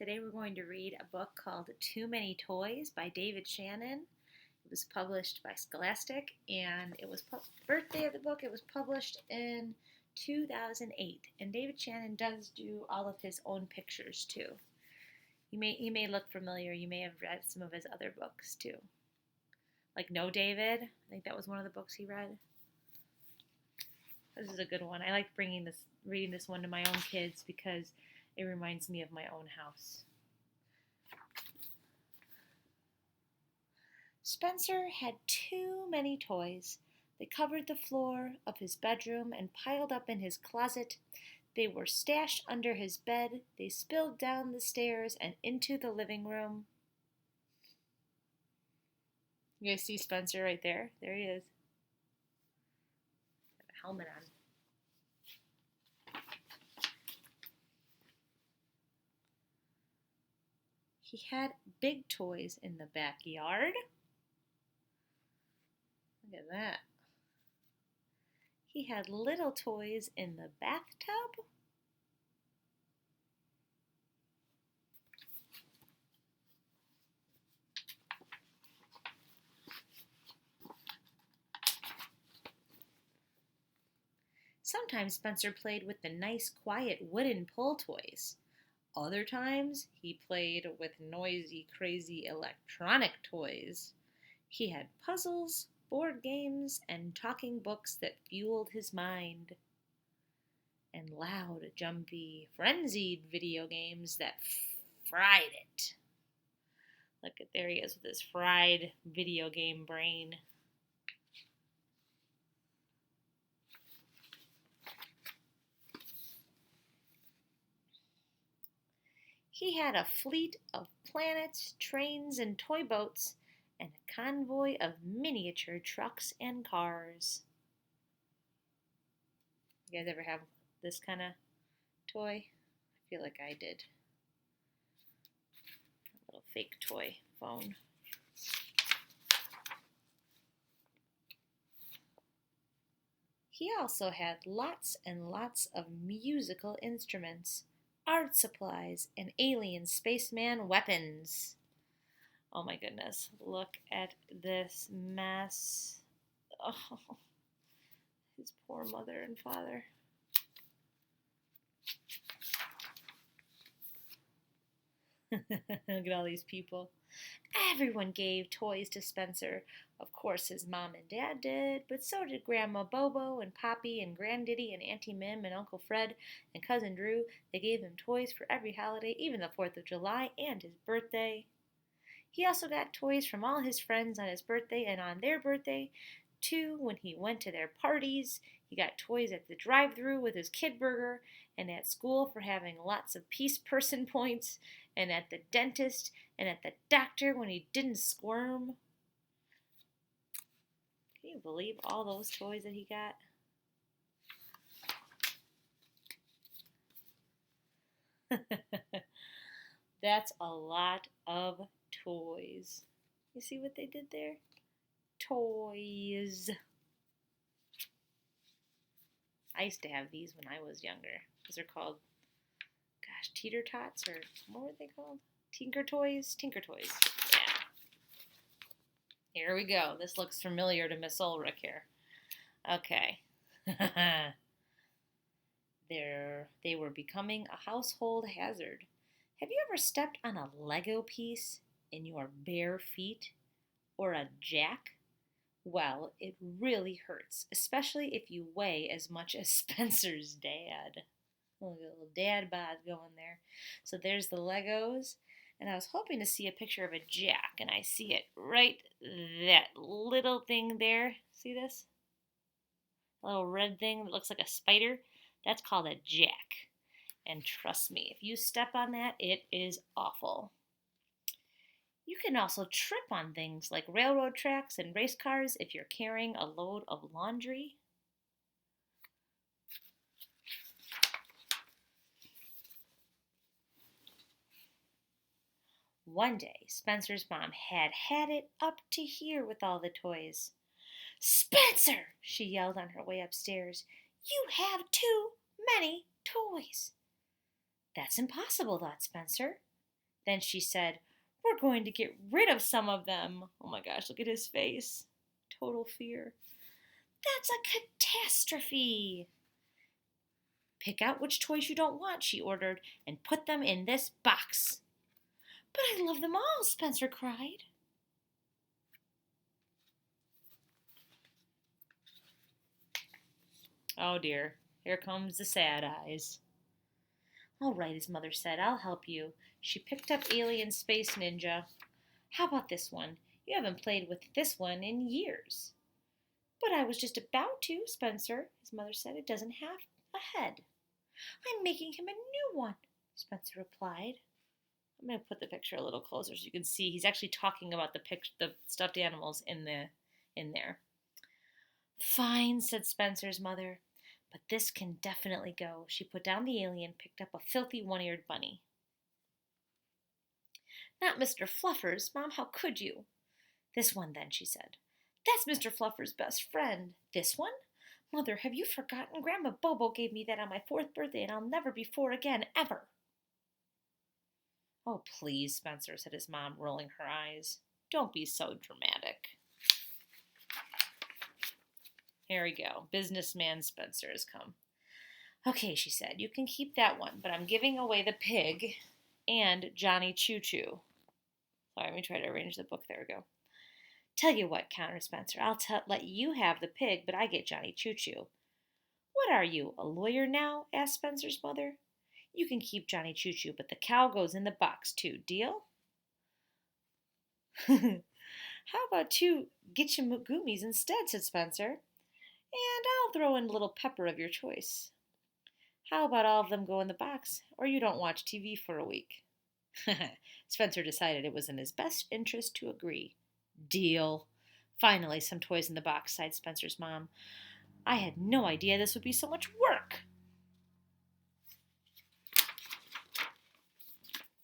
Today we're going to read a book called Too Many Toys by David Shannon. It was published by Scholastic, and it was birthday of the book. It was published in 2008, and David Shannon does do all of his own pictures too. You may look familiar. You may have read some of his other books too, like No David. I think that was one of the books he read. This is a good one. I like reading this one to my own kids because it reminds me of my own house. Spencer had too many toys. They covered the floor of his bedroom and piled up in his closet. They were stashed under his bed. They spilled down the stairs and into the living room. You guys see Spencer right there? There he is. Got a helmet on. He had big toys in the backyard. Look at that. He had little toys in the bathtub. Sometimes Spencer played with the nice, quiet wooden pull toys. Other times, he played with noisy, crazy electronic toys. He had puzzles, board games, and talking books that fueled his mind. And loud, jumpy, frenzied video games that fried it. Look at, there he is with his fried video game brain. He had a fleet of planets, trains, and toy boats, and a convoy of miniature trucks and cars. You guys ever have this kind of toy? I feel like I did. A little fake toy phone. He also had lots and lots of musical instruments, art supplies, and alien spaceman weapons. Oh my goodness, look at this mess. Oh, his poor mother and father. Look at all these people. Everyone gave toys to Spencer. Of course, his mom and dad did, but so did Grandma Bobo and Poppy and Granddaddy and Auntie Mim and Uncle Fred and Cousin Drew. They gave him toys for every holiday, even the 4th of July and his birthday. He also got toys from all his friends on his birthday and on their birthday, too, when he went to their parties. He got toys at the drive-thru with his kid burger, and at school for having lots of peace person points, and at the dentist, and at the doctor when he didn't squirm. Can you believe all those toys that he got? That's a lot of toys. You see what they did there? Toys. I used to have these when I was younger. These are called, teeter tots, or what were they called? Tinker Toys? Tinker Toys. Yeah. Here we go. This looks familiar to Miss Ullrich here. Okay. They were becoming a household hazard. Have you ever stepped on a Lego piece in your bare feet? Or a jack? Well, it really hurts, especially if you weigh as much as Spencer's dad. A little dad bod going there. So there's the Legos, and I was hoping to see a picture of a jack, and I see it right, that little thing there. See this? A little red thing that looks like a spider? That's called a jack. And trust me, if you step on that, it is awful. You can also trip on things like railroad tracks and race cars if you're carrying a load of laundry. One day, Spencer's mom had it up to here with all the toys. "Spencer!" she yelled on her way upstairs. "You have too many toys." "That's impossible," thought Spencer. Then she said, "We're going to get rid of some of them." Oh my gosh, look at his face. Total fear. "That's a catastrophe." "Pick out which toys you don't want," she ordered, "and put them in this box." "But I love them all," Spencer cried. Oh dear, here comes the sad eyes. "All right," his mother said, "I'll help you." She picked up Alien Space Ninja. "How about this one? You haven't played with this one in years." "But I was just about to, Spencer," his mother said. "It doesn't have a head." "I'm making him a new one," Spencer replied. I'm going to put the picture a little closer so you can see he's actually talking about the stuffed animals in there. "Fine," said Spencer's mother, "but this can definitely go." She put down the alien, picked up a filthy one-eared bunny. "Not Mr. Fluffer's, Mom, how could you?" "This one, then," she said. "That's Mr. Fluffer's best friend." "This one? Mother, have you forgotten? Grandma Bobo gave me that on my 4th birthday, and I'll never be 4 again, ever." "Oh, please, Spencer," said his mom, rolling her eyes. "Don't be so dramatic." Here we go. Businessman Spencer has come. "Okay," she said, "you can keep that one, but I'm giving away the pig and Johnny Choo Choo." Sorry, let me try to arrange the book. There we go. "Tell you what," countered Spencer, "I'll let you have the pig, but I get Johnny Choo Choo." "What are you, a lawyer now?" asked Spencer's mother. "You can keep Johnny Choo Choo, but the cow goes in the box too. Deal?" "How about 2 Gitchamagoomies instead?" said Spencer. "And I'll throw in a little pepper of your choice." "How about all of them go in the box, or you don't watch TV for a week?" Spencer decided it was in his best interest to agree. "Deal." "Finally, some toys in the box," sighed Spencer's mom. "I had no idea this would be so much work."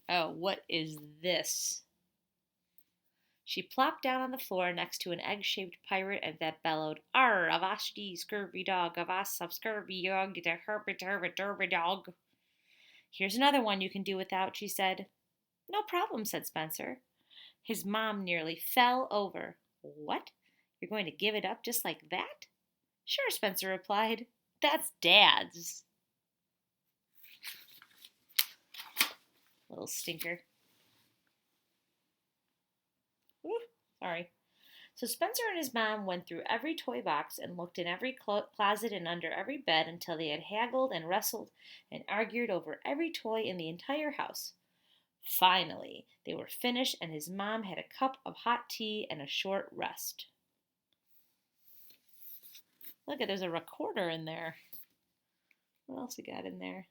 "Oh, what is this?" She plopped down on the floor next to an egg-shaped pirate and that bellowed, "Arr, avast scurvy dog, avast scurvy dog, get a herby dog." "Here's another one you can do without," she said. "No problem," said Spencer. His mom nearly fell over. "What? You're going to give it up just like that?" "Sure," Spencer replied. "That's Dad's." Little stinker. Whew, sorry. So Spencer and his mom went through every toy box and looked in every closet and under every bed until they had haggled and wrestled and argued over every toy in the entire house. Finally, they were finished and his mom had a cup of hot tea and a short rest. Look, there's a recorder in there. What else we got in there?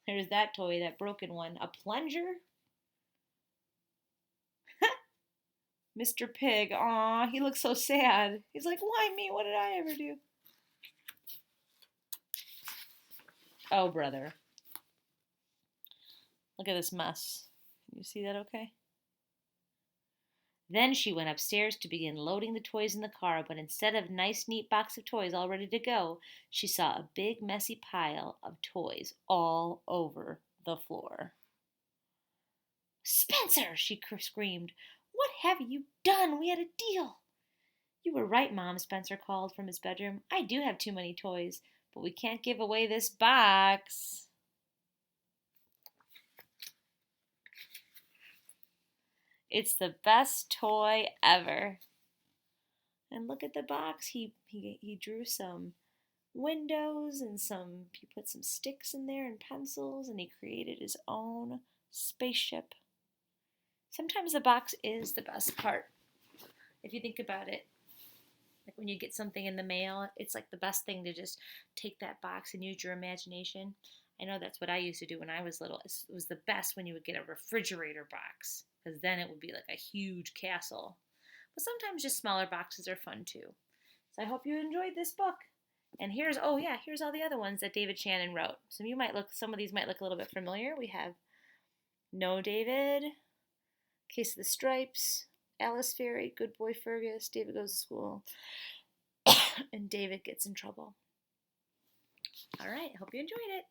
There's that toy, that broken one. A plunger? Mr. Pig, aw, he looks so sad. He's like, "Why me? What did I ever do?" Oh, brother. Look at this mess. Can you see that okay? Then she went upstairs to begin loading the toys in the car, but instead of a nice, neat box of toys all ready to go, she saw a big, messy pile of toys all over the floor. "Spencer!" she screamed. "What have you done? We had a deal." "You were right, Mom," Spencer called from his bedroom. "I do have too many toys, but we can't give away this box." It's the best toy ever. And look at the box. He drew some windows and he put some sticks in there and pencils, and he created his own spaceship. Sometimes the box is the best part, if you think about it. Like when you get something in the mail, it's like the best thing to just take that box and use your imagination. I know that's what I used to do when I was little. It was the best when you would get a refrigerator box, because then it would be like a huge castle. But sometimes just smaller boxes are fun too. So I hope you enjoyed this book. And here's all the other ones that David Shannon wrote. Some of these might look a little bit familiar. We have No David, Case of the Stripes, Alice Fairy, Good Boy Fergus, David Goes to School, and David Gets in Trouble. All right, hope you enjoyed it.